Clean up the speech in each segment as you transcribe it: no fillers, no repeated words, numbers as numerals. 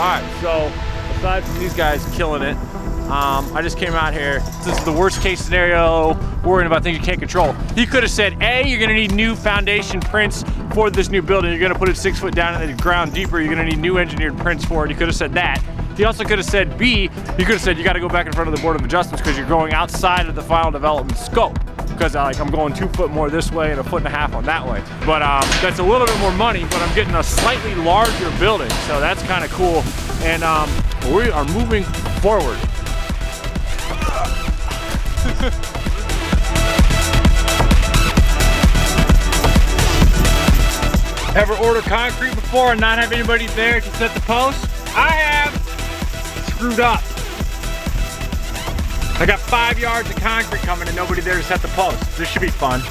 Alright, so aside from these guys killing it, I just came out here. This is the worst case scenario, worrying about things you can't control. He could have said, A, you're gonna need new foundation prints for this new building. You're gonna put it 6 foot down in the ground deeper. You're gonna need new engineered prints for it. He could have said that. He also could have said B, he could have said you gotta go back in front of the Board of Adjustments because you're going outside of the final development scope. Because like I'm going 2 foot more this way and 1.5 feet on that way. But that's a little bit more money, but I'm getting a slightly larger building. So that's kind of cool. And we are moving forward. Ever order concrete before and not have anybody there to set the post? I have. Screwed up. I got 5 yards of concrete coming and nobody there to set the post. This should be fun.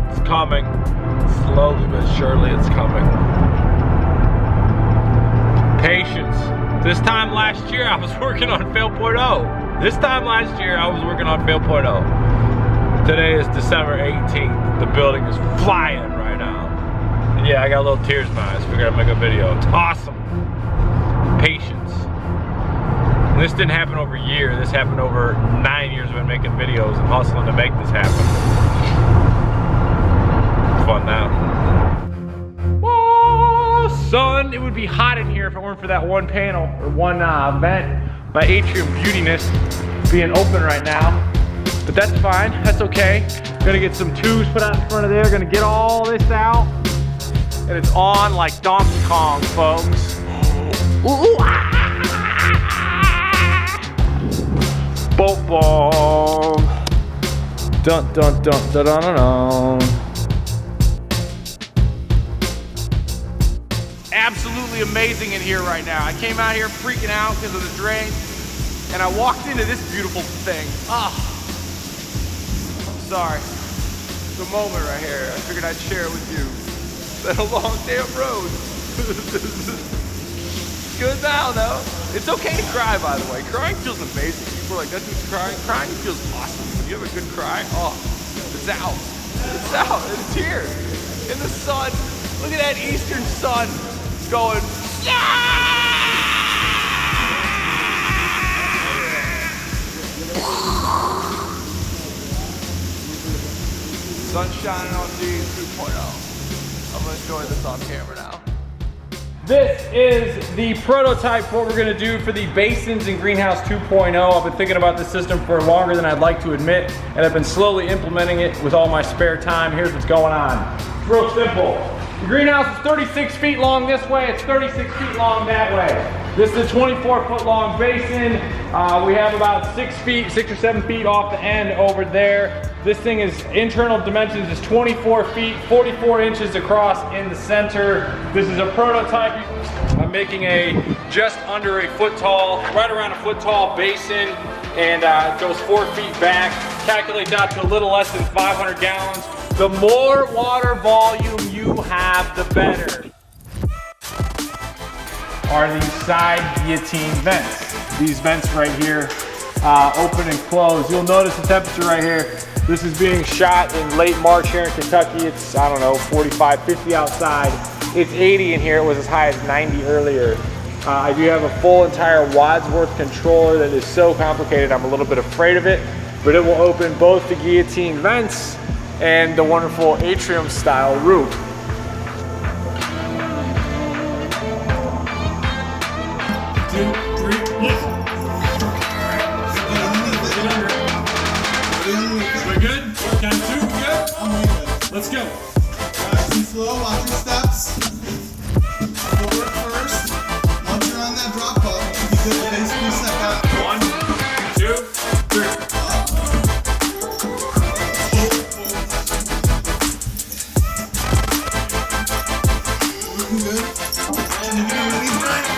It's coming. Slowly but surely it's coming. Patience. This time last year I was working on fail 0.0. This time last year I was working on fail 0.0. Today is December 18th. The building is flying right now. And yeah, I got little tears in my eyes. Figured I'd make a video. It's awesome. Patience. And this didn't happen over a year. This happened over 9 years of been making videos and hustling to make this happen. It's fun now. Sun, it would be hot in here if it weren't for that one panel or one vent. My atrium beautiness being open right now, but that's fine, that's okay. Gonna get some tubes put out in front of there, gonna get all this out, and it's on like Donkey Kong, folks. Ooh, boat bong. Dun dun dun dun dun dun dun. Absolutely amazing in here right now. I came out here freaking out because of the drain, and I walked into this beautiful thing. Oh, I'm sorry. The moment right here. I figured I'd share it with you. It's been a long damn road. Good now, though. It's okay to cry, by the way. Crying feels amazing. People are like, that dude's crying. Crying feels awesome. When you have a good cry, oh, it's out. It's out. It's here. In the sun. Look at that eastern sun. Going, yeah! Sun shining on these 2.0. I'm gonna enjoy this on camera now. This is the prototype for what we're gonna do for the basins in Greenhouse 2.0. I've been thinking about this system for longer than I'd like to admit, and I've been slowly implementing it with all my spare time. Here's what's going on. It's real simple. The greenhouse is 36 feet long this way, it's 36 feet long that way. This is a 24-foot long basin. We have about 6 or 7 feet off the end over there. This thing is, internal dimensions is 24 feet, 44 inches across in the center. This is a prototype. I'm making a just under a foot tall, right around a foot tall basin, and it goes 4 feet back, calculates out to a little less than 500 gallons. The more water volume you have, the better. Are these side guillotine vents. These vents right here, open and close. You'll notice the temperature right here. This is being shot in late March here in Kentucky. It's, I don't know, 45, 50 outside. It's 80 in here. It was as high as 90 earlier. I do have a full entire Wadsworth controller that is so complicated, I'm a little bit afraid of it, but it will open both the guillotine vents and the wonderful atrium style roof. Two, three, yes. We're good? Count two, good? I'm good. Let's go. Nice and slow, watch your steps. Forward first. Once you're on that drop up, you can basically step out. 1, 2, 3. Looking good. And if you're ready,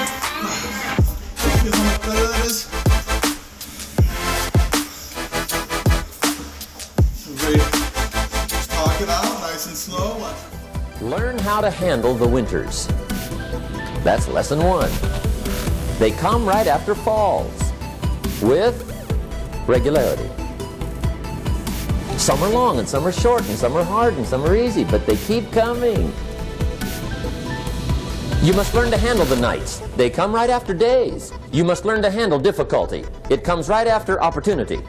feel how much better that is. Great. Just talk it out. Nice and slow. Watch. Learn how to handle the winters. That's lesson 1. They come right after falls with regularity. Some are long and some are short and some are hard and some are easy, but they keep coming. You must learn to handle the nights. They come right after days. You must learn to handle difficulty. It comes right after opportunity.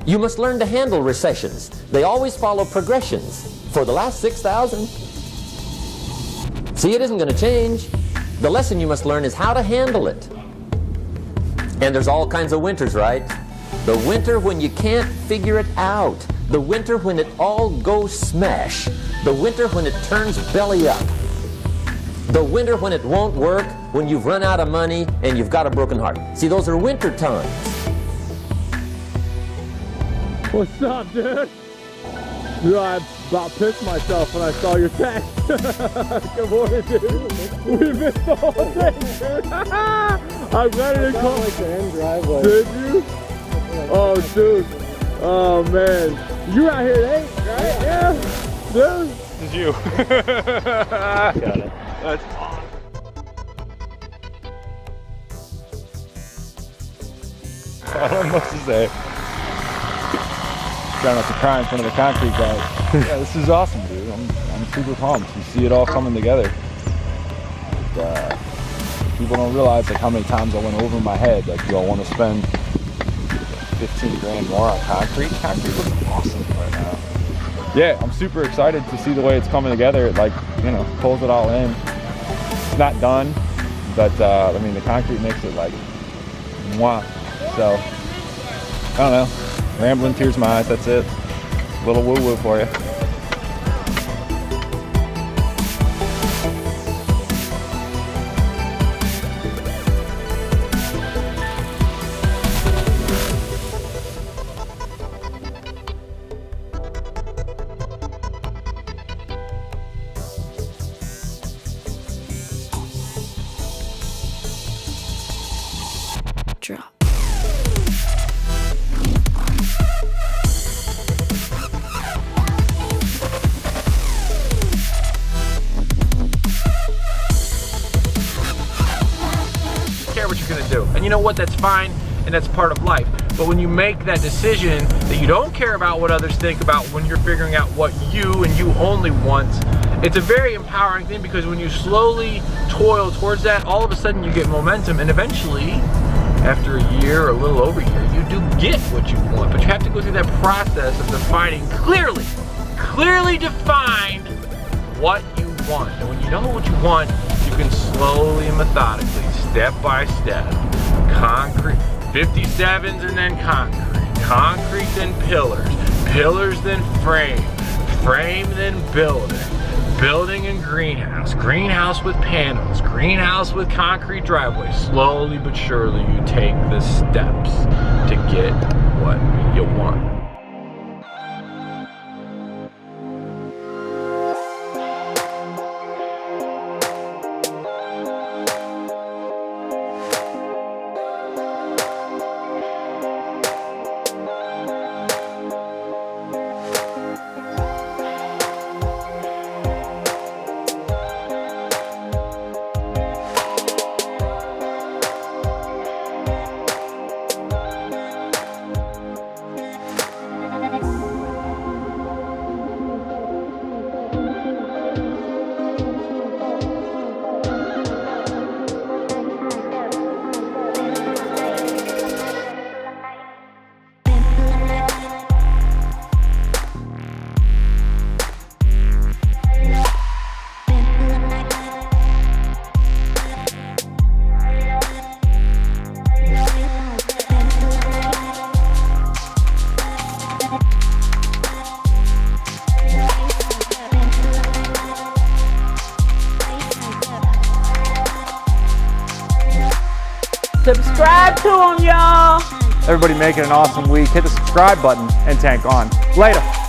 You must learn to handle recessions. They always follow progressions for the last 6,000. See, it isn't going to change. The lesson you must learn is how to handle it. And there's all kinds of winters, right? The winter when you can't figure it out. The winter when it all goes smash. The winter when it turns belly up. The winter when it won't work, when you've run out of money and you've got a broken heart. See, those are winter times. What's up, dude? Dude, I about pissed myself when I saw your text. Good morning, dude. We missed the whole thing, dude. I'm ready to call. Like the end driveway. Did you? Oh, dude. Oh, man. You out here at 8, right? Yeah. Dude. This is you. Got it. That's awesome. I don't know what to say. Trying not to cry in front of the concrete guys. Yeah, this is awesome, dude. I'm super pumped. You see it all coming together. And, people don't realize like how many times I went over my head. Like, do I want to spend 15 grand more on concrete? Concrete looks awesome right now. Yeah, I'm super excited to see the way it's coming together. It, like, you know, pulls it all in. It's not done, but I mean, the concrete makes it like mwah. So I don't know. Rambling tears in my eyes. That's it. A little woo woo for you. Drop. Care what you're gonna do, and you know what, that's fine, and that's part of life. But when you make that decision that you don't care about what others think about when you're figuring out what you and you only want, it's a very empowering thing, because when you slowly toil towards that, all of a sudden you get momentum, and eventually after a year or a little over a year, you do get what you want. But you have to go through that process of defining clearly define what you want. And when you know what you want, you can slowly and methodically, step by step, concrete, 57s and then concrete then pillars then frame then building and greenhouse with panels, greenhouse with concrete driveway. Slowly but surely you take the steps to get what you want. Subscribe to them, y'all. Everybody make it an awesome week. Hit the subscribe button and tank on. Later.